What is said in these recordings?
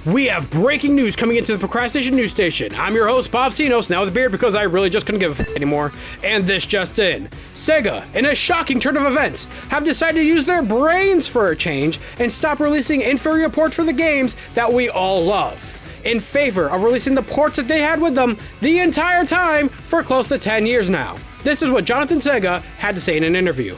We have breaking news coming into the Procrastination news station. I'm your host, Bob Cinos, now with a beard because I really just couldn't give a f anymore. And this just in. Sega, in a shocking turn of events, have decided to use their brains for a change and stop releasing inferior ports for the games that we all love, in favor of releasing the ports that they had with them the entire time for close to 10 years now. This is what Jonathan Sega had to say in an interview.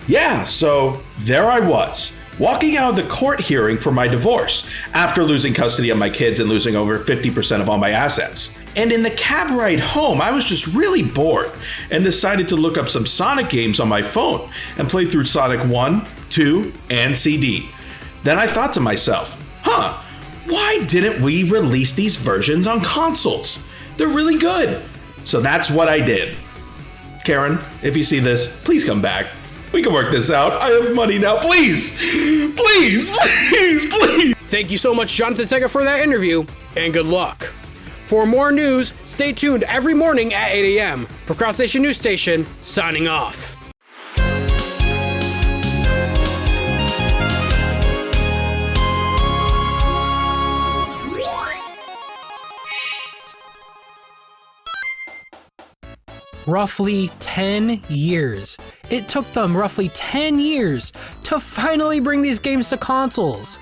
Yeah, so there I was, walking out of the court hearing for my divorce after losing custody of my kids and losing over 50% of all my assets. And in the cab ride home, I was just really bored and decided to look up some Sonic games on my phone and play through Sonic 1, 2, and CD. Then I thought to myself, why didn't we release these versions on consoles? They're really good. So that's what I did. Karen, if you see this, please come back. We can work this out. I have money now. Please, please, please, please. Thank you so much, Jonathan Sega, for that interview, and good luck. For more news, stay tuned every morning at 8 a.m. Procrastination News Station, signing off. Roughly 10 years. It took them roughly 10 years to finally bring these games to consoles.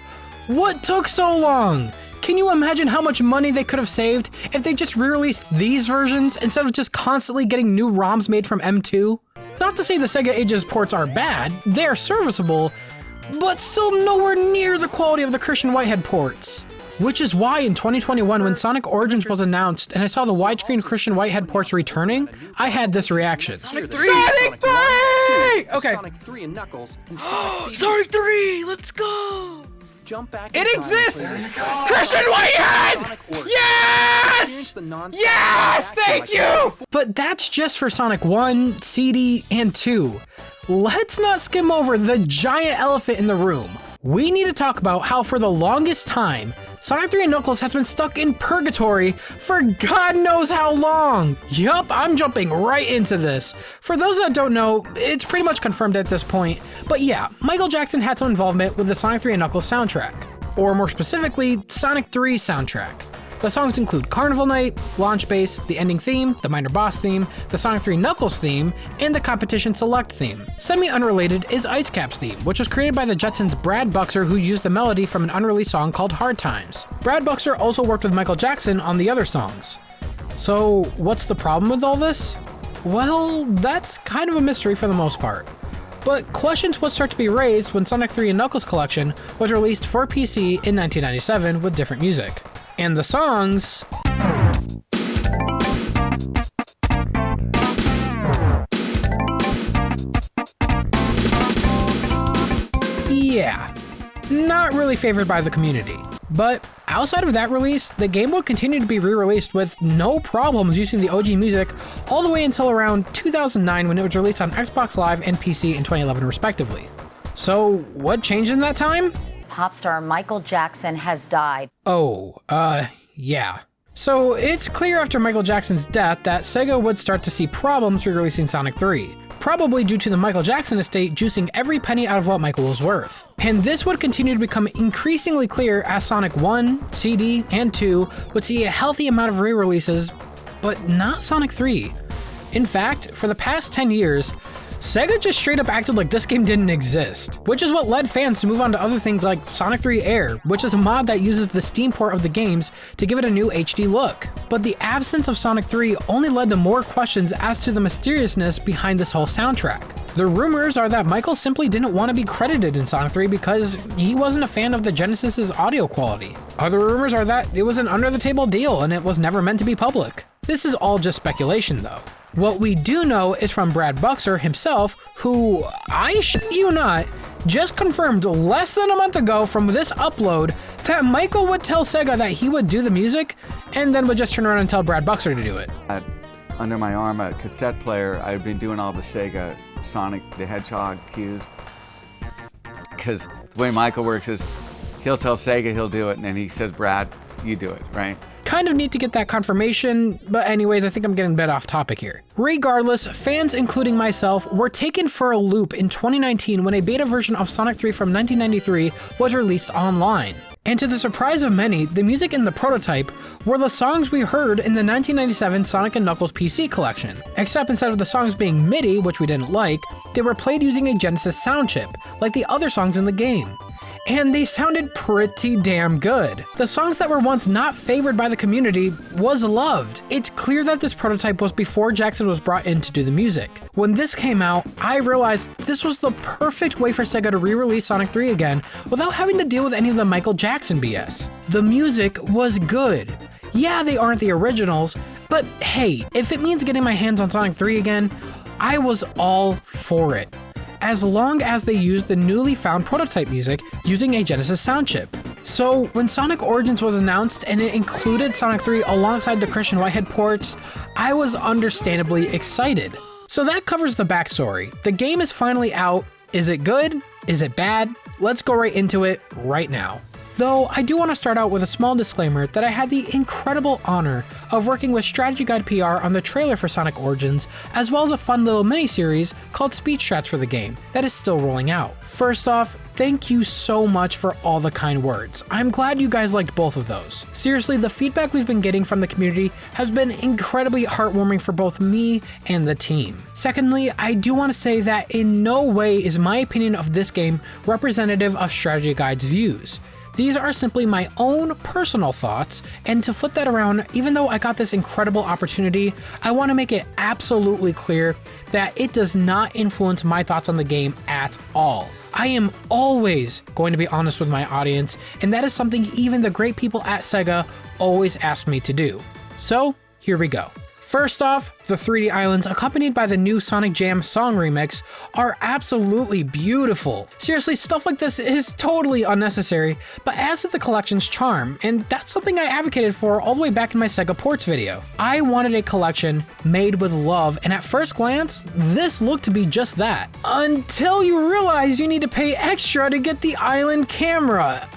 What took so long? Can you imagine how much money they could have saved if they just re-released these versions instead of just constantly getting new ROMs made from M2? Not to say the Sega Ages ports are bad, they're serviceable, but still nowhere near the quality of the Christian Whitehead ports. Which is why in 2021, when Sonic Origins was announced and I saw the widescreen Christian Whitehead ports returning, I had this reaction. Sonic 3! Sonic 3! Okay. Sonic 3 and Knuckles and Sonic Sonic 3! Let's go! Jump back. It exists! Christian Whitehead! Yes! Yes! Thank you! But that's just for Sonic 1, CD, and 2. Let's not skim over the giant elephant in the room. We need to talk about how for the longest time, Sonic 3 and Knuckles has been stuck in purgatory for God knows how long. Yup, I'm jumping right into this. For those that don't know, it's pretty much confirmed at this point, but yeah, Michael Jackson had some involvement with the Sonic 3 and Knuckles soundtrack, or more specifically, Sonic 3 soundtrack. The songs include Carnival Night, Launch Base, the ending theme, the minor boss theme, the Sonic 3 Knuckles theme, and the Competition Select theme. Semi-unrelated is Ice Cap's theme, which was created by the Jetsons' Brad Buxer, who used the melody from an unreleased song called Hard Times. Brad Buxer also worked with Michael Jackson on the other songs. So what's the problem with all this? Well, that's kind of a mystery for the most part. But questions would start to be raised when Sonic 3 and Knuckles Collection was released for PC in 1997 with different music. And the songs... yeah, not really favored by the community. But outside of that release, the game would continue to be re-released with no problems using the OG music all the way until around 2009 when it was released on Xbox Live and PC in 2011 respectively. So what changed in that time? Pop star Michael Jackson has died. Yeah. So it's clear after Michael Jackson's death that Sega would start to see problems re-releasing Sonic 3, probably due to the Michael Jackson estate juicing every penny out of what Michael was worth. And this would continue to become increasingly clear as Sonic 1, CD, and 2 would see a healthy amount of re-releases, but not Sonic 3. In fact, for the past 10 years, Sega just straight up acted like this game didn't exist, which is what led fans to move on to other things like Sonic 3 Air, which is a mod that uses the Steam port of the games to give it a new HD look. But the absence of Sonic 3 only led to more questions as to the mysteriousness behind this whole soundtrack. The rumors are that Michael simply didn't want to be credited in Sonic 3 because he wasn't a fan of the Genesis's audio quality. Other rumors are that it was an under-the-table deal and it was never meant to be public. This is all just speculation though. What we do know is from Brad Buxer himself, who, I shit you not, just confirmed less than a month ago from this upload that Michael would tell Sega that he would do the music and then would just turn around and tell Brad Buxer to do it. Under my arm, a cassette player, I've been doing all the Sega Sonic the Hedgehog cues. Because the way Michael works is he'll tell Sega he'll do it and then he says, Brad, you do it, right? Kind of need to get that confirmation, but anyways, I think I'm getting a bit off topic here. Regardless, fans, including myself, were taken for a loop in 2019 when a beta version of Sonic 3 from 1993 was released online. And to the surprise of many, the music in the prototype were the songs we heard in the 1997 Sonic & Knuckles PC collection. Except instead of the songs being MIDI, which we didn't like, they were played using a Genesis sound chip, like the other songs in the game. And they sounded pretty damn good. The songs that were once not favored by the community was loved. It's clear that this prototype was before Jackson was brought in to do the music. When this came out, I realized this was the perfect way for Sega to re-release Sonic 3 again without having to deal with any of the Michael Jackson BS. The music was good. Yeah, they aren't the originals, but hey, if it means getting my hands on Sonic 3 again, I was all for it, as long as they used the newly found prototype music using a Genesis sound chip. So when Sonic Origins was announced and it included Sonic 3 alongside the Christian Whitehead ports, I was understandably excited. So that covers the backstory. The game is finally out. Is it good? Is it bad? Let's go right into it right now. Though I do want to start out with a small disclaimer that I had the incredible honor of working with Strategy Guide PR on the trailer for Sonic Origins, as well as a fun little mini-series called Speed Strats for the game that is still rolling out. First off, thank you so much for all the kind words. I'm glad you guys liked both of those. Seriously, the feedback we've been getting from the community has been incredibly heartwarming for both me and the team. Secondly, I do want to say that in no way is my opinion of this game representative of Strategy Guide's views. These are simply my own personal thoughts, and to flip that around, even though I got this incredible opportunity, I want to make it absolutely clear that it does not influence my thoughts on the game at all. I am always going to be honest with my audience, and that is something even the great people at Sega always ask me to do. So, here we go. First off, the 3D islands accompanied by the new Sonic Jam song remix are absolutely beautiful. Seriously, stuff like this is totally unnecessary, but adds to the collection's charm, and that's something I advocated for all the way back in my Sega Ports video. I wanted a collection made with love, and at first glance, this looked to be just that. Until you realize you need to pay extra to get the island camera.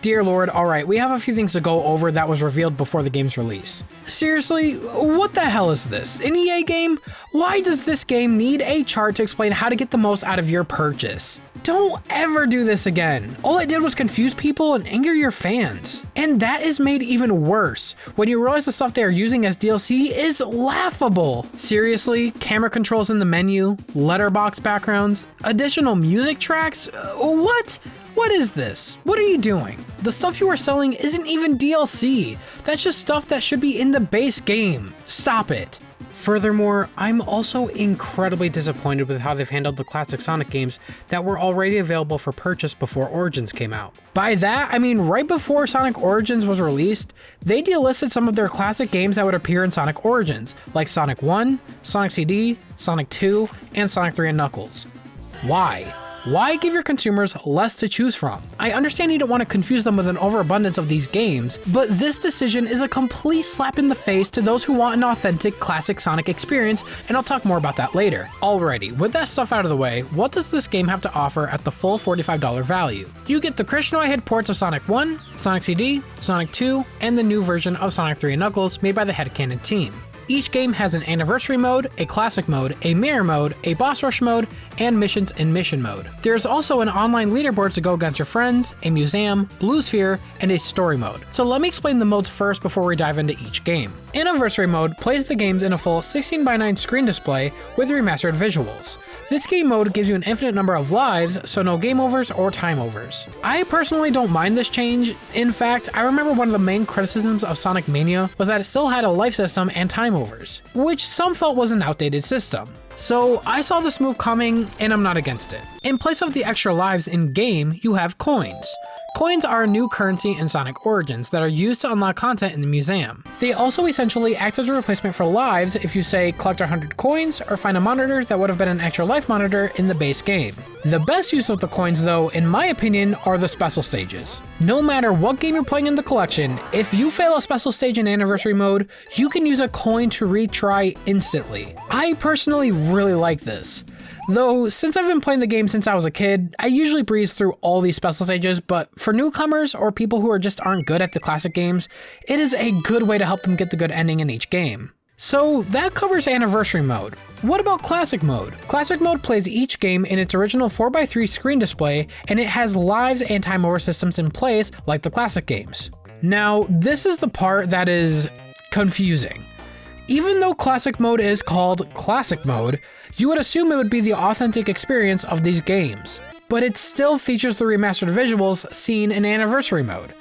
Dear Lord, alright, we have a few things to go over that was revealed before the game's release. Seriously, what the hell is this? An EA game? Why does this game need a chart to explain how to get the most out of your purchase? Don't ever do this again. All it did was confuse people and anger your fans. And that is made even worse when you realize the stuff they are using as DLC is laughable. Seriously, camera controls in the menu, letterbox backgrounds, additional music tracks? What? What is this? What are you doing? The stuff you are selling isn't even DLC. That's just stuff that should be in the base game. Stop it. Furthermore, I'm also incredibly disappointed with how they've handled the classic Sonic games that were already available for purchase before Origins came out. By that, I mean right before Sonic Origins was released, they delisted some of their classic games that would appear in Sonic Origins, like Sonic 1, Sonic CD, Sonic 2, and Sonic 3 and Knuckles. Why? Why give your consumers less to choose from? I understand you don't want to confuse them with an overabundance of these games, but this decision is a complete slap in the face to those who want an authentic classic Sonic experience, and I'll talk more about that later. Alrighty, with that stuff out of the way, what does this game have to offer at the full $45 value? You get the Christian Whitehead ports of Sonic 1, Sonic CD, Sonic 2, and the new version of Sonic 3 and Knuckles made by the Headcanon team. Each game has an anniversary mode, a classic mode, a mirror mode, a boss rush mode, and missions in mission mode. There's also an online leaderboard to go against your friends, a museum, blue sphere, and a story mode. So let me explain the modes first before we dive into each game. Anniversary mode plays the games in a full 16:9 screen display with remastered visuals. This game mode gives you an infinite number of lives, so no game overs or time overs. I personally don't mind this change. In fact, I remember one of the main criticisms of Sonic Mania was that it still had a life system and time overs, which some felt was an outdated system. So I saw this move coming, and I'm not against it. In place of the extra lives in game, you have coins. Coins are a new currency in Sonic Origins that are used to unlock content in the museum. They also essentially act as a replacement for lives if you say collect 100 coins or find a monitor that would have been an extra life monitor in the base game. The best use of the coins though, in my opinion, are the special stages. No matter what game you're playing in the collection, if you fail a special stage in Anniversary mode, you can use a coin to retry instantly. I personally really like this. Though, since I've been playing the game since I was a kid, I usually breeze through all these special stages, but for newcomers or people who just aren't good at the classic games, it is a good way to help them get the good ending in each game. So that covers Anniversary Mode. What about Classic Mode? Classic Mode plays each game in its original 4x3 screen display, and it has lives and time over systems in place like the classic games. Now, this is the part that is confusing. Even though Classic Mode is called Classic Mode, you would assume it would be the authentic experience of these games, but it still features the remastered visuals seen in Anniversary Mode.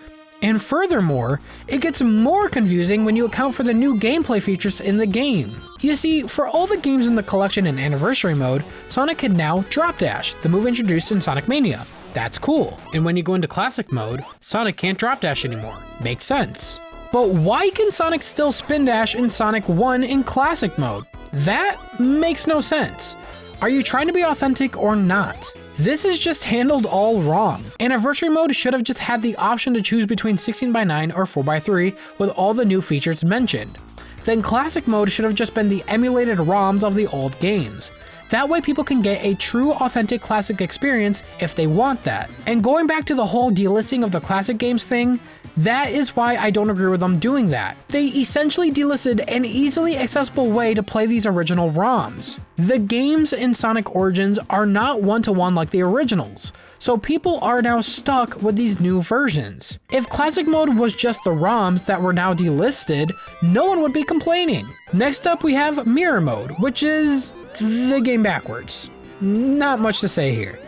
And furthermore, it gets more confusing when you account for the new gameplay features in the game. You see, for all the games in the collection in Anniversary Mode, Sonic can now drop dash, the move introduced in Sonic Mania. That's cool. And when you go into Classic Mode, Sonic can't drop dash anymore. Makes sense. But why can Sonic still spin dash in Sonic 1 in Classic Mode? That makes no sense. Are you trying to be authentic or not? This is just handled all wrong. Anniversary Mode should have just had the option to choose between 16:9 or 4x3 with all the new features mentioned. Then Classic Mode should have just been the emulated ROMs of the old games. That way people can get a true authentic classic experience if they want that. And going back to the whole delisting of the classic games thing, that is why I don't agree with them doing that. They essentially delisted an easily accessible way to play these original ROMs. The games in Sonic Origins are not one-to-one like the originals, so people are now stuck with these new versions. If Classic Mode was just the ROMs that were now delisted, no one would be complaining. Next up we have Mirror Mode, which is the game backwards. Not much to say here.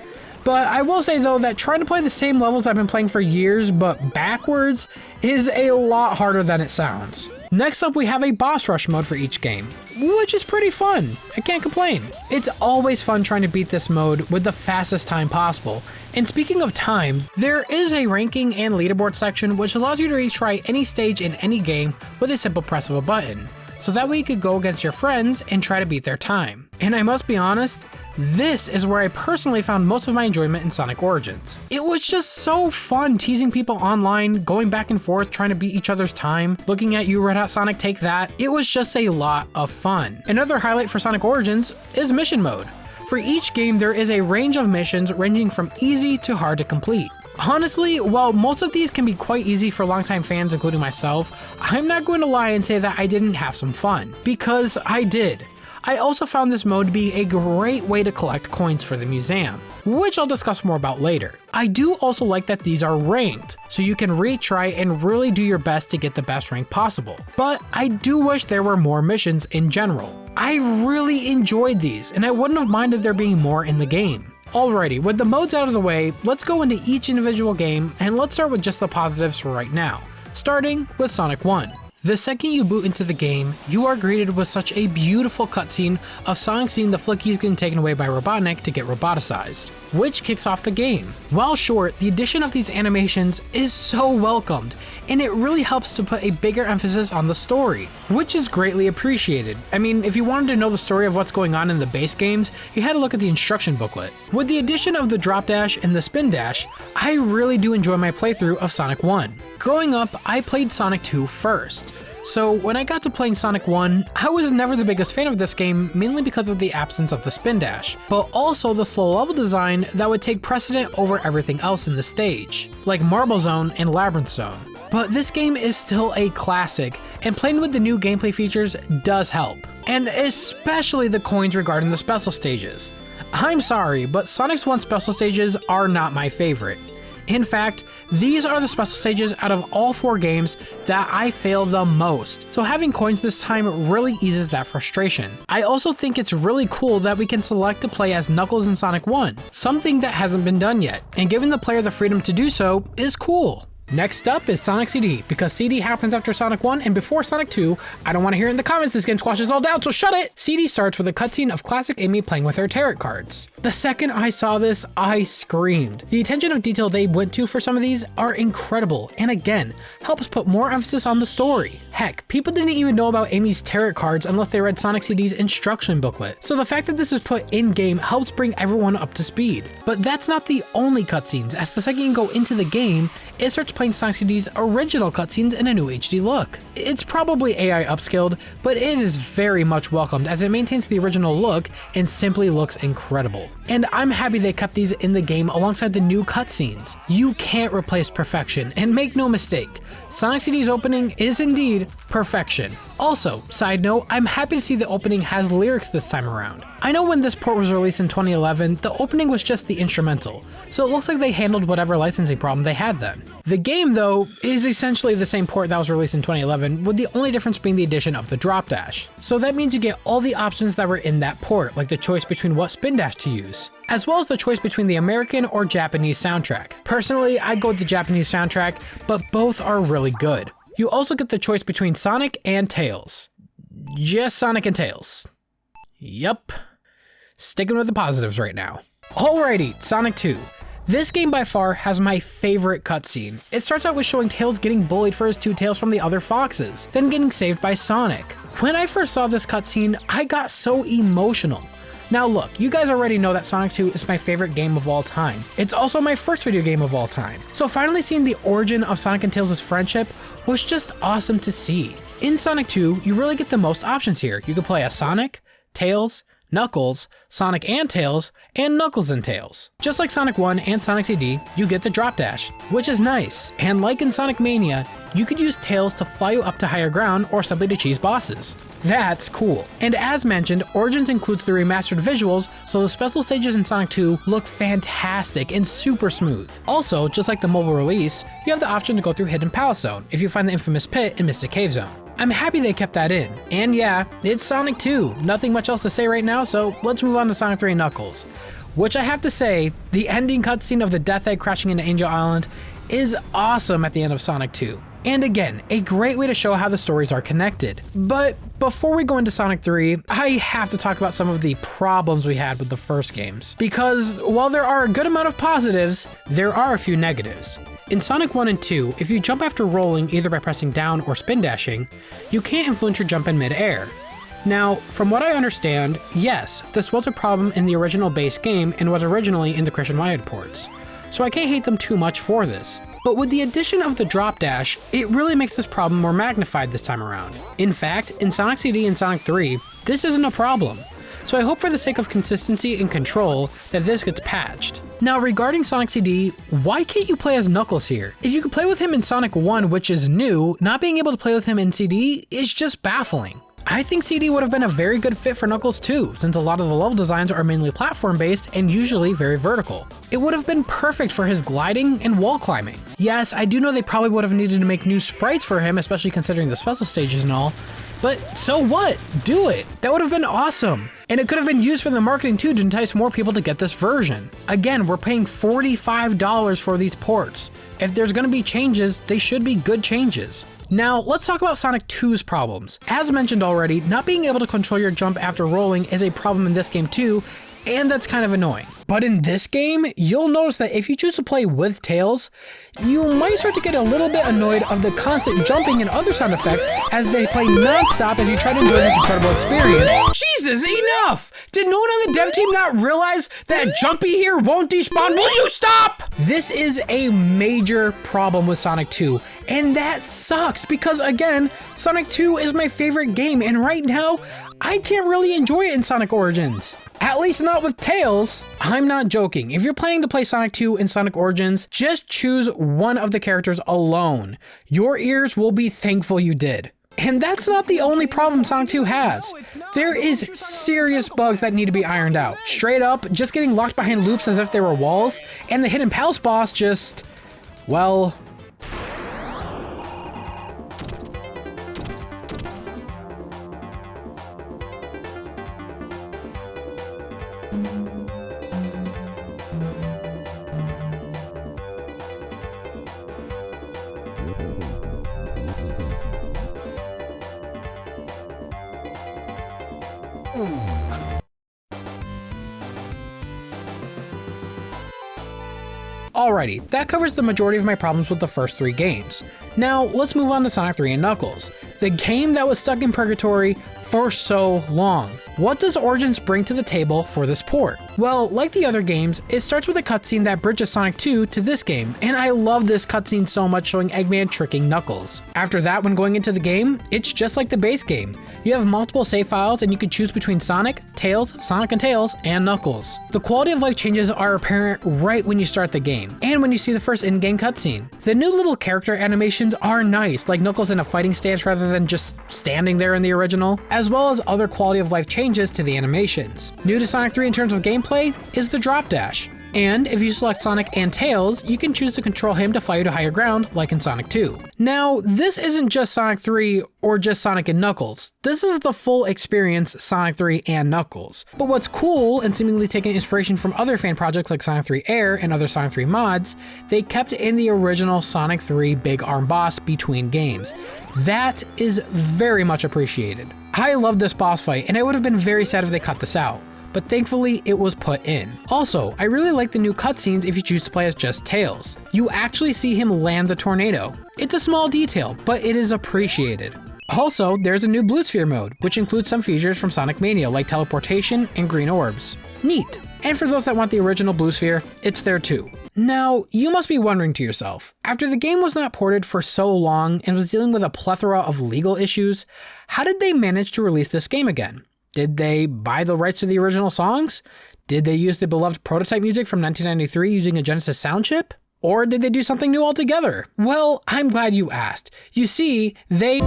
But I will say though that trying to play the same levels I've been playing for years but backwards is a lot harder than it sounds. Next up we have a boss rush mode for each game, which is pretty fun. I can't complain. It's always fun trying to beat this mode with the fastest time possible. And speaking of time, there is a ranking and leaderboard section which allows you to retry any stage in any game with a simple press of a button. So that way you could go against your friends and try to beat their time. And I must be honest, this is where I personally found most of my enjoyment in Sonic Origins. It was just so fun teasing people online, going back and forth trying to beat each other's time, looking at you Red Hot Sonic take that. It was just a lot of fun. Another highlight for Sonic Origins is Mission Mode. For each game there is a range of missions ranging from easy to hard to complete. Honestly, while most of these can be quite easy for longtime fans including myself, I'm not going to lie and say that I didn't have some fun, because I did. I also found this mode to be a great way to collect coins for the museum, which I'll discuss more about later. I do also like that these are ranked, so you can retry and really do your best to get the best rank possible. But I do wish there were more missions in general. I really enjoyed these, and I wouldn't have minded there being more in the game. Alrighty, with the modes out of the way, let's go into each individual game, and let's start with just the positives for right now, starting with Sonic 1. The second you boot into the game, you are greeted with such a beautiful cutscene of Sonic seeing the flickies getting taken away by Robotnik to get roboticized, which kicks off the game. While short, the addition of these animations is so welcomed, and it really helps to put a bigger emphasis on the story, which is greatly appreciated. I mean, if you wanted to know the story of what's going on in the base games, you had to look at the instruction booklet. With the addition of the drop dash and the spin dash, I really do enjoy my playthrough of Sonic 1. Growing up, I played Sonic 2 first. So when I got to playing Sonic 1, I was never the biggest fan of this game, mainly because of the absence of the spin dash, but also the slow level design that would take precedent over everything else in the stage, like Marble Zone and Labyrinth Zone. But this game is still a classic, and playing with the new gameplay features does help, and especially the coins regarding the special stages. I'm sorry, but Sonic's 1 special stages are not my favorite. In fact, these are the special stages out of all 4 games that I fail the most, so having coins this time really eases that frustration. I also think it's really cool that we can select to play as Knuckles in Sonic 1, something that hasn't been done yet, and giving the player the freedom to do so is cool. Next up is Sonic CD, because CD happens after Sonic 1 and before Sonic 2. I don't want to hear it in the comments, this game squashes all down, so shut it! CD starts with a cutscene of classic Amy playing with her tarot cards. The second I saw this, I screamed. The attention of detail they went to for some of these are incredible, and again, helps put more emphasis on the story. Heck, people didn't even know about Amy's tarot cards unless they read Sonic CD's instruction booklet, so the fact that this is put in-game helps bring everyone up to speed. But that's not the only cutscenes, as the second you go into the game, it starts playing Sonic CD's original cutscenes in a new HD look. It's probably AI upscaled, but it is very much welcomed as it maintains the original look and simply looks incredible. And I'm happy they kept these in the game alongside the new cutscenes. You can't replace perfection, and make no mistake, Sonic CD's opening is indeed Perfection. Also, side note, I'm happy to see the opening has lyrics this time around. I know when this port was released in 2011, the opening was just the instrumental, so it looks like they handled whatever licensing problem they had then. The game, though, is essentially the same port that was released in 2011, with the only difference being the addition of the drop dash. So that means you get all the options that were in that port, like the choice between what spin dash to use, as well as the choice between the American or Japanese soundtrack. Personally, I go with the Japanese soundtrack, but both are really good. You also get the choice between Sonic and Tails. Just Sonic and Tails. Yup. Sticking with the positives right now. Alrighty, Sonic 2. This game by far has my favorite cutscene. It starts out with showing Tails getting bullied for his two tails from the other foxes, then getting saved by Sonic. When I first saw this cutscene, I got so emotional. Now look, you guys already know that Sonic 2 is my favorite game of all time. It's also my first video game of all time. So finally seeing the origin of Sonic and Tails' friendship was just awesome to see. In Sonic 2, you really get the most options here. You can play as Sonic, Tails, Knuckles, Sonic and Tails, and Knuckles and Tails. Just like Sonic 1 and Sonic CD, you get the drop dash, which is nice. And like in Sonic Mania, you could use Tails to fly you up to higher ground or simply to cheese bosses. That's cool. And as mentioned, Origins includes the remastered visuals, so the special stages in Sonic 2 look fantastic and super smooth. Also, just like the mobile release, you have the option to go through Hidden Palace Zone if you find the infamous pit in Mystic Cave Zone. I'm happy they kept that in. And yeah, it's Sonic 2. Nothing much else to say right now, so let's move on to Sonic 3 and Knuckles. Which I have to say, the ending cutscene of the Death Egg crashing into Angel Island is awesome at the end of Sonic 2. And again, a great way to show how the stories are connected. But before we go into Sonic 3, I have to talk about some of the problems we had with the first games. Because while there are a good amount of positives, there are a few negatives. In Sonic 1 and 2, if you jump after rolling either by pressing down or spin dashing, you can't influence your jump in mid-air. Now, from what I understand, yes, this was a problem in the original base game and was originally in the Christian Wired ports, so I can't hate them too much for this. But with the addition of the drop dash, it really makes this problem more magnified this time around. In fact, in Sonic CD and Sonic 3, this isn't a problem. So I hope for the sake of consistency and control that this gets patched. Now regarding Sonic CD, why can't you play as Knuckles here? If you could play with him in Sonic 1, which is new, not being able to play with him in CD is just baffling. I think CD would have been a very good fit for Knuckles too, since a lot of the level designs are mainly platform based and usually very vertical. It would have been perfect for his gliding and wall climbing. Yes, I do know they probably would have needed to make new sprites for him, especially considering the special stages and all, but so what? Do it. That would have been awesome. And it could have been used for the marketing too to entice more people to get this version. Again, we're paying $45 for these ports. If there's gonna be changes, they should be good changes. Now, let's talk about Sonic 2's problems. As mentioned already, not being able to control your jump after rolling is a problem in this game too, and that's kind of annoying. But in this game, you'll notice that if you choose to play with Tails, you might start to get a little bit annoyed of the constant jumping and other sound effects as they play non-stop as you try to enjoy this incredible experience. Jesus, enough! Did no one on the dev team not realize that Jumpy here won't despawn? Will you stop? This is a major problem with Sonic 2, and that sucks because again, Sonic 2 is my favorite game, and right now, I can't really enjoy it in Sonic Origins. At least not with Tails. I'm not joking. If you're planning to play Sonic 2 in Sonic Origins, just choose one of the characters alone. Your ears will be thankful you did. And that's not the only problem Sonic 2 has. There is serious bugs that need to be ironed out. Straight up, just getting locked behind loops as if they were walls, and the Hidden Palace boss just, well, alrighty, that covers the majority of my problems with the first three games. Now, let's move on to Sonic 3 and Knuckles, the game that was stuck in purgatory for so long. What does Origins bring to the table for this port? Well, like the other games, it starts with a cutscene that bridges Sonic 2 to this game, and I love this cutscene so much, showing Eggman tricking Knuckles. After that, when going into the game, it's just like the base game. You have multiple save files and you can choose between Sonic and Tails, and Knuckles. The quality of life changes are apparent right when you start the game, and when you see the first in-game cutscene. The new little character animations are nice, like Knuckles in a fighting stance rather than just standing there in the original, as well as other quality of life changes to the animations. New to Sonic 3 in terms of gameplay is the drop dash. And if you select Sonic and Tails, you can choose to control him to fly you to higher ground, like in Sonic 2. Now, this isn't just Sonic 3 or just Sonic and Knuckles. This is the full experience Sonic 3 and Knuckles. But what's cool, and seemingly taking inspiration from other fan projects like Sonic 3 Air and other Sonic 3 mods, they kept in the original Sonic 3 Big Arm boss between games. That is very much appreciated. I love this boss fight, and I would have been very sad if they cut this out, but thankfully it was put in. Also, I really like the new cutscenes if you choose to play as just Tails. You actually see him land the tornado. It's a small detail, but it is appreciated. Also, there's a new Blue Sphere mode, which includes some features from Sonic Mania like teleportation and green orbs. Neat. And for those that want the original Blue Sphere, it's there too. Now, you must be wondering to yourself, after the game was not ported for so long and was dealing with a plethora of legal issues, how did they manage to release this game again? Did they buy the rights to the original songs? Did they use the beloved prototype music from 1993 using a Genesis sound chip? Or did they do something new altogether? Well, I'm glad you asked. You see, they...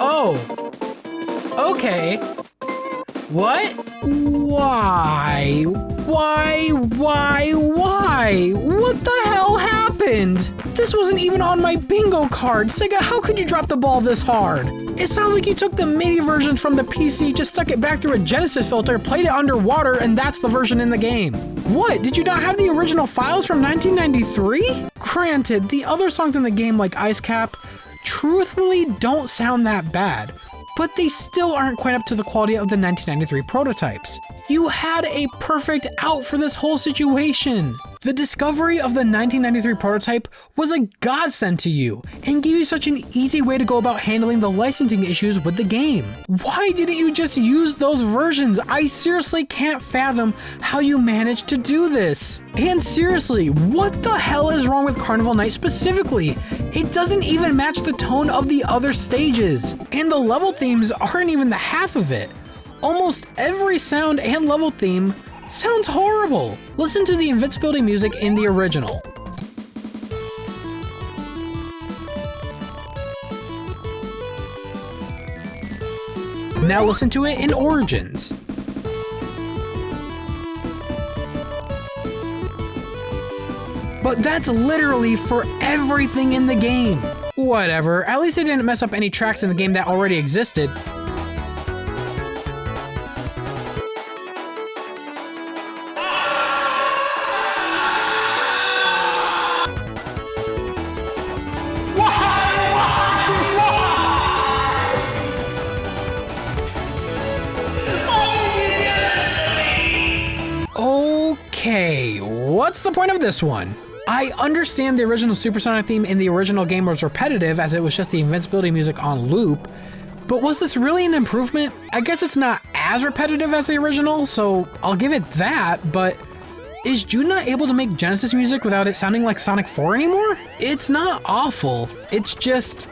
Oh, okay. What? Why? What the hell happened? This wasn't even on my bingo card. Sega, how could you drop the ball this hard? It sounds like you took the MIDI version from the PC, just stuck it back through a Genesis filter, played it underwater, and that's the version in the game. What? Did you not have the original files from 1993? Granted, the other songs in the game like Ice Cap truthfully don't sound that bad, but they still aren't quite up to the quality of the 1993 prototypes. You had a perfect out for this whole situation. The discovery of the 1993 prototype was a godsend to you and gave you such an easy way to go about handling the licensing issues with the game. Why didn't you just use those versions? I seriously can't fathom how you managed to do this. And seriously, what the hell is wrong with Carnival Night specifically? It doesn't even match the tone of the other stages, and the level themes aren't even the half of it. Almost every sound and level theme sounds horrible. Listen to the invincibility music in the original. Now listen to it in Origins. But that's literally for everything in the game. Whatever, at least they didn't mess up any tracks in the game that already existed. Okay, what's the point of this one? I understand the original Supersonic theme in the original game was repetitive as it was just the invincibility music on loop, but was this really an improvement? I guess it's not as repetitive as the original, so I'll give it that, but is June not able to make Genesis music without it sounding like Sonic 4 anymore? It's not awful, it's just,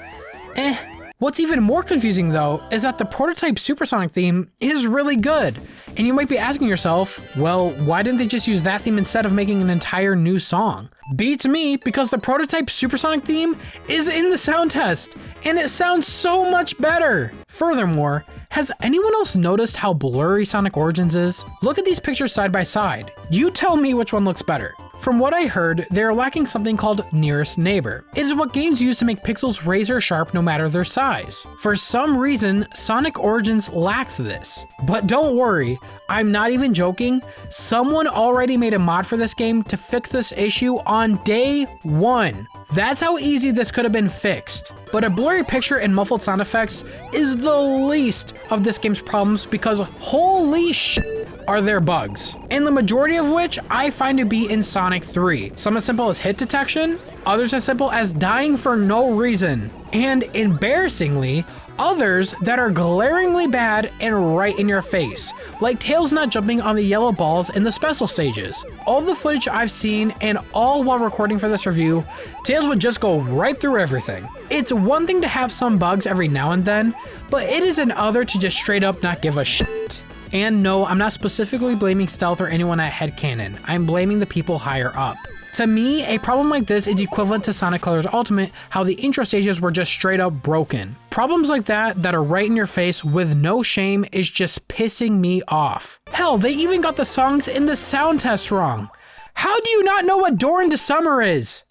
eh. What's even more confusing though is that the prototype Supersonic theme is really good. And you might be asking yourself, well, why didn't they just use that theme instead of making an entire new song? Beats me, because the prototype Supersonic theme is in the sound test, and it sounds so much better. Furthermore, has anyone else noticed how blurry Sonic Origins is? Look at these pictures side by side. You tell me which one looks better. From what I heard, they're lacking something called nearest neighbor. It is what games use to make pixels razor sharp no matter their size. For some reason, Sonic Origins lacks this. But don't worry, I'm not even joking. Someone already made a mod for this game to fix this issue on day one. That's how easy this could have been fixed. But a blurry picture and muffled sound effects is the least of this game's problems, because holy shit, are their bugs, and the majority of which I find to be in Sonic 3. Some as simple as hit detection, others as simple as dying for no reason, and embarrassingly, others that are glaringly bad and right in your face, like Tails not jumping on the yellow balls in the special stages. All the footage I've seen, and all while recording for this review, Tails would just go right through everything. It's one thing to have some bugs every now and then, but it is another to just straight up not give a shit. And no, I'm not specifically blaming Stealth or anyone at Headcanon, I'm blaming the people higher up. To me, a problem like this is equivalent to Sonic Colors Ultimate, how the intro stages were just straight up broken. Problems like that are right in your face with no shame is just pissing me off. Hell, they even got the songs in the sound test wrong. How do you not know what Door into Summer is?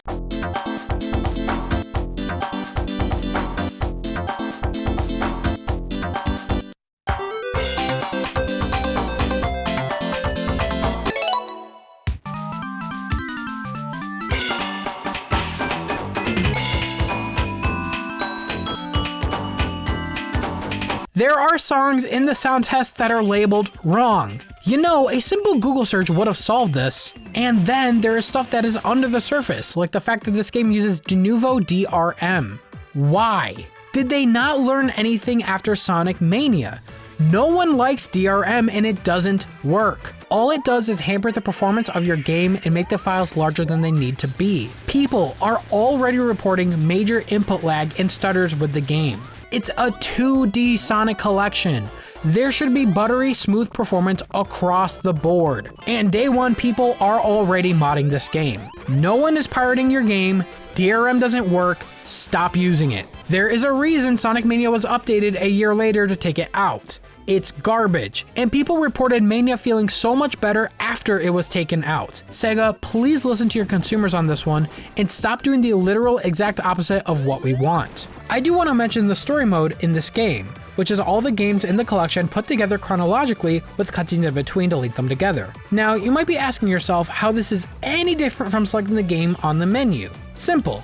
There are songs in the sound test that are labeled wrong. You know, a simple Google search would have solved this. And then there is stuff that is under the surface, like the fact that this game uses de novo DRM. Why? Did they not learn anything after Sonic Mania? No one likes DRM and it doesn't work. All it does is hamper the performance of your game and make the files larger than they need to be. People are already reporting major input lag and stutters with the game. It's a 2D Sonic collection. There should be buttery, smooth performance across the board. And day one, people are already modding this game. No one is pirating your game. DRM doesn't work. Stop using it. There is a reason Sonic Mania was updated a year later to take it out. It's garbage, and people reported Mania feeling so much better after it was taken out. Sega, please listen to your consumers on this one and stop doing the literal exact opposite of what we want. I do want to mention the story mode in this game, which is all the games in the collection put together chronologically with cutscenes in between to link them together. Now, you might be asking yourself how this is any different from selecting the game on the menu. Simple.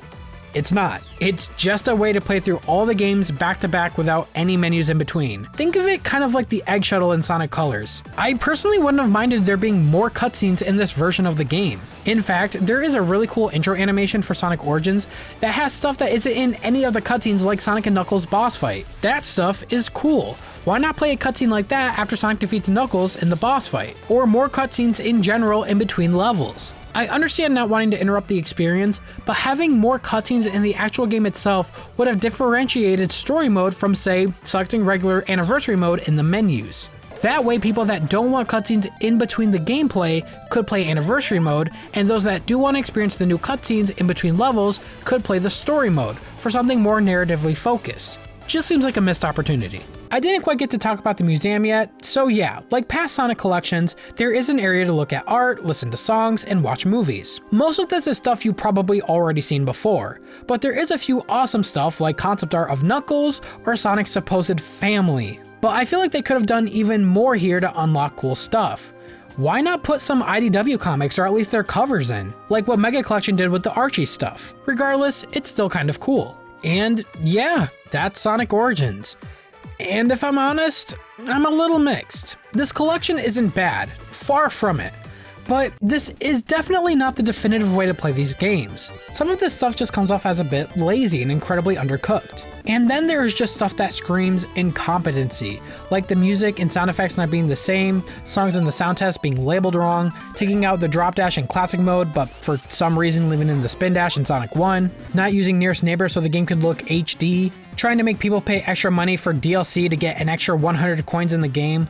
It's not. It's just a way to play through all the games back to back without any menus in between. Think of it kind of like the egg shuttle in Sonic Colors. I personally wouldn't have minded there being more cutscenes in this version of the game. In fact, there is a really cool intro animation for Sonic Origins that has stuff that isn't in any of the cutscenes, like Sonic and Knuckles boss fight. That stuff is cool. Why not play a cutscene like that after Sonic defeats Knuckles in the boss fight? Or more cutscenes in general in between levels. I understand not wanting to interrupt the experience, but having more cutscenes in the actual game itself would have differentiated story mode from, say, selecting regular anniversary mode in the menus. That way, people that don't want cutscenes in between the gameplay could play anniversary mode, and those that do want to experience the new cutscenes in between levels could play the story mode for something more narratively focused. Just seems like a missed opportunity. I didn't quite get to talk about the museum yet, so yeah, like past Sonic collections, there is an area to look at art, listen to songs, and watch movies. Most of this is stuff you've probably already seen before, but there is a few awesome stuff like concept art of Knuckles or Sonic's supposed family. But I feel like they could have done even more here to unlock cool stuff. Why not put some IDW comics or at least their covers in, like what Mega Collection did with the Archie stuff? Regardless, it's still kind of cool. And yeah, that's Sonic Origins. And if I'm honest, I'm a little mixed. This collection isn't bad, far from it. But this is definitely not the definitive way to play these games. Some of this stuff just comes off as a bit lazy and incredibly undercooked. And then there is just stuff that screams incompetency, like the music and sound effects not being the same, songs in the sound test being labeled wrong, taking out the drop dash in classic mode but for some reason leaving in the spin dash in Sonic 1, not using nearest neighbor so the game could look HD, trying to make people pay extra money for DLC to get an extra 100 coins in the game,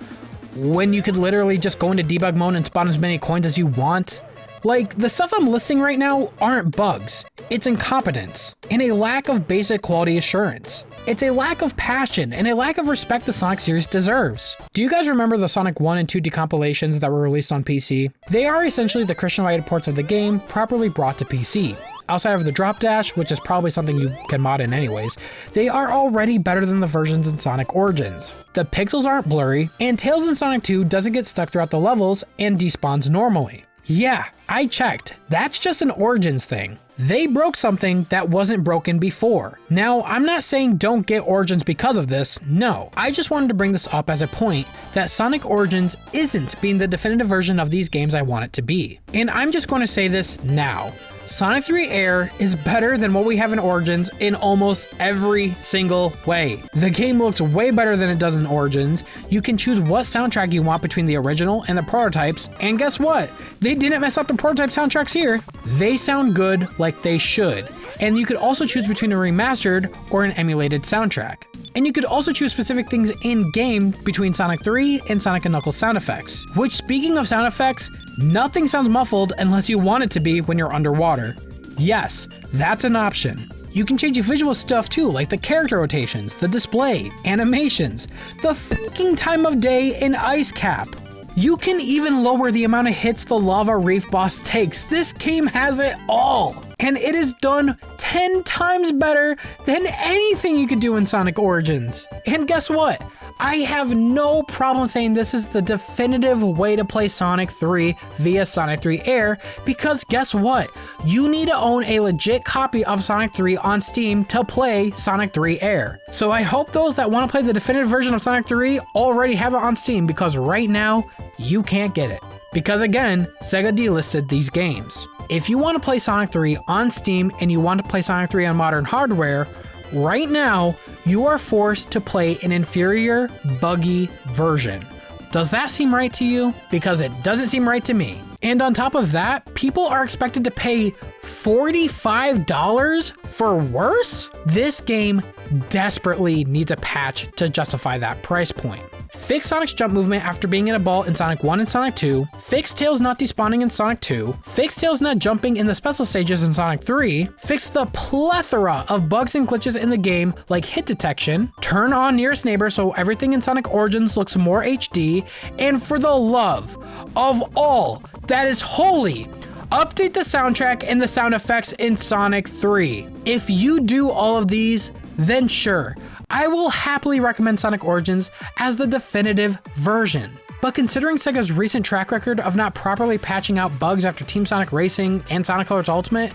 when you could literally just go into debug mode and spawn as many coins as you want. Like, the stuff I'm listing right now aren't bugs. It's incompetence and a lack of basic quality assurance. It's a lack of passion and a lack of respect the Sonic series deserves. Do you guys remember the Sonic 1 and 2 decompilations that were released on PC? They are essentially the Christian-rated ports of the game properly brought to PC. Outside of the drop dash, which is probably something you can mod in anyways, they are already better than the versions in Sonic Origins. The pixels aren't blurry, and Tails in Sonic 2 doesn't get stuck throughout the levels and despawns normally. Yeah, I checked. That's just an Origins thing. They broke something that wasn't broken before. Now, I'm not saying don't get Origins because of this, no. I just wanted to bring this up as a point that Sonic Origins isn't being the definitive version of these games I want it to be. And I'm just going to say this now. Sonic 3 Air is better than what we have in Origins in almost every single way. The game looks way better than it does in Origins. You can choose what soundtrack you want between the original and the prototypes, and guess what? They didn't mess up the prototype soundtracks here. They sound good like they should. And you could also choose between a remastered or an emulated soundtrack. And you could also choose specific things in-game between Sonic 3 and Sonic & Knuckles sound effects. Which, speaking of sound effects, nothing sounds muffled unless you want it to be when you're underwater. Yes, that's an option. You can change your visual stuff too, like the character rotations, the display, animations, the fucking time of day in Ice Cap. You can even lower the amount of hits the Lava Reef boss takes. This game has it all. And it is done 10 times better than anything you could do in Sonic Origins. And guess what? I have no problem saying this is the definitive way to play Sonic 3 via Sonic 3 Air, because guess what? You need to own a legit copy of Sonic 3 on Steam to play Sonic 3 Air. So I hope those that want to play the definitive version of Sonic 3 already have it on Steam, because right now, you can't get it. Because again, Sega delisted these games. If you want to play Sonic 3 on Steam and you want to play Sonic 3 on modern hardware, right now, you are forced to play an inferior, buggy version. Does that seem right to you? Because it doesn't seem right to me. And on top of that, people are expected to pay $45 for worse? This game desperately needs a patch to justify that price point. Fix Sonic's jump movement after being in a ball in Sonic 1 and Sonic 2, fix Tails not despawning in Sonic 2, fix Tails not jumping in the special stages in Sonic 3, fix the plethora of bugs and glitches in the game like hit detection, turn on nearest neighbor so everything in Sonic Origins looks more HD, and for the love of all that is holy, update the soundtrack and the sound effects in Sonic 3. If you do all of these, then sure, I will happily recommend Sonic Origins as the definitive version. But considering Sega's recent track record of not properly patching out bugs after Team Sonic Racing and Sonic Colors Ultimate,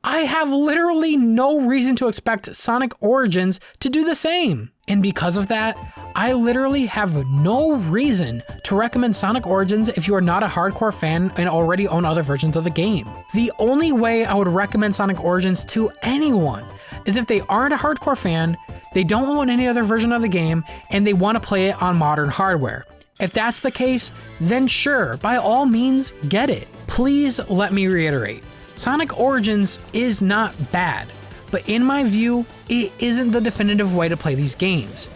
I have literally no reason to expect Sonic Origins to do the same. And because of that, I literally have no reason to recommend Sonic Origins if you are not a hardcore fan and already own other versions of the game. The only way I would recommend Sonic Origins to anyone is if they aren't a hardcore fan, they don't own any other version of the game, and they want to play it on modern hardware. If that's the case, then sure, by all means, get it. Please let me reiterate. Sonic Origins is not bad, but in my view, it isn't the definitive way to play these games.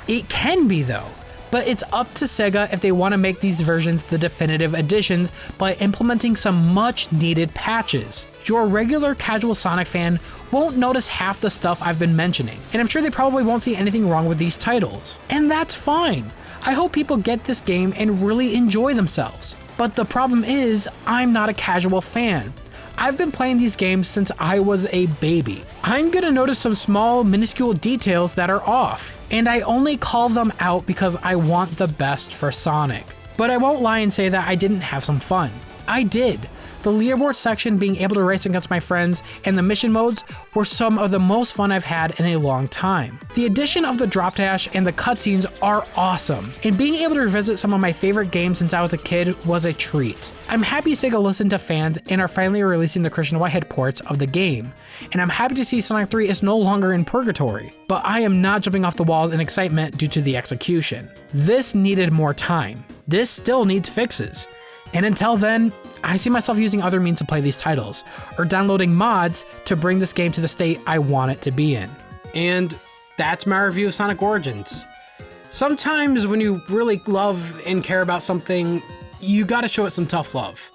It can be though, but it's up to Sega if they want to make these versions the definitive editions by implementing some much needed patches. Your regular casual Sonic fan won't notice half the stuff I've been mentioning, and I'm sure they probably won't see anything wrong with these titles. And that's fine. I hope people get this game and really enjoy themselves. But the problem is, I'm not a casual fan. I've been playing these games since I was a baby. I'm gonna notice some small, minuscule details that are off, and I only call them out because I want the best for Sonic. But I won't lie and say that I didn't have some fun. I did. The leaderboard section, being able to race against my friends, and the mission modes were some of the most fun I've had in a long time. The addition of the drop dash and the cutscenes are awesome, and being able to revisit some of my favorite games since I was a kid was a treat. I'm happy Sega listened to fans and are finally releasing the Christian Whitehead ports of the game, and I'm happy to see Sonic 3 is no longer in purgatory, but I am not jumping off the walls in excitement due to the execution. This needed more time. This still needs fixes, and until then, I see myself using other means to play these titles, or downloading mods to bring this game to the state I want it to be in. And that's my review of Sonic Origins. Sometimes when you really love and care about something, you gotta show it some tough love.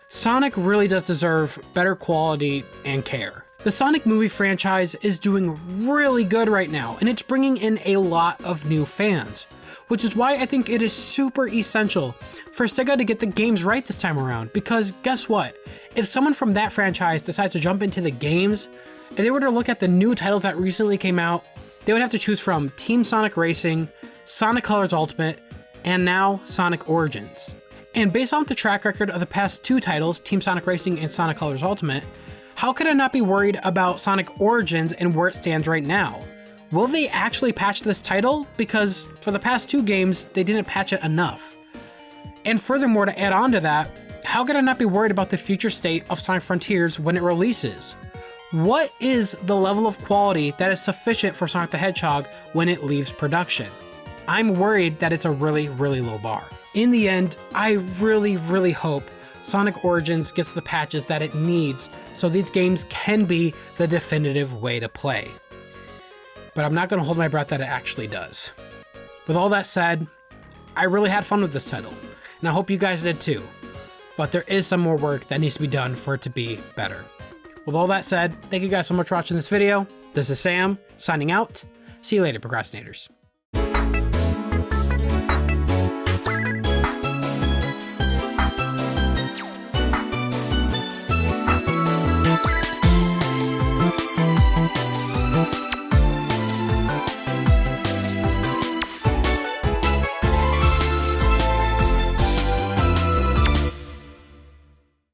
Sonic really does deserve better quality and care. The Sonic movie franchise is doing really good right now, and it's bringing in a lot of new fans, which is why I think it is super essential for Sega to get the games right this time around, because guess what? If someone from that franchise decides to jump into the games, if they were to look at the new titles that recently came out, they would have to choose from Team Sonic Racing, Sonic Colors Ultimate, and now Sonic Origins. And based on the track record of the past two titles, Team Sonic Racing and Sonic Colors Ultimate, how could I not be worried about Sonic Origins and where it stands right now? Will they actually patch this title? Because for the past 2 games, they didn't patch it enough. And furthermore, to add on to that, how could I not be worried about the future state of Sonic Frontiers when it releases? What is the level of quality that is sufficient for Sonic the Hedgehog when it leaves production? I'm worried that it's a really, really low bar. In the end, I really, really hope Sonic Origins gets the patches that it needs so these games can be the definitive way to play. But I'm not going to hold my breath that it actually does. With all that said, I really had fun with this title, and I hope you guys did too. But there is some more work that needs to be done for it to be better. With all that said, thank you guys so much for watching this video. This is Sam, signing out. See you later, procrastinators.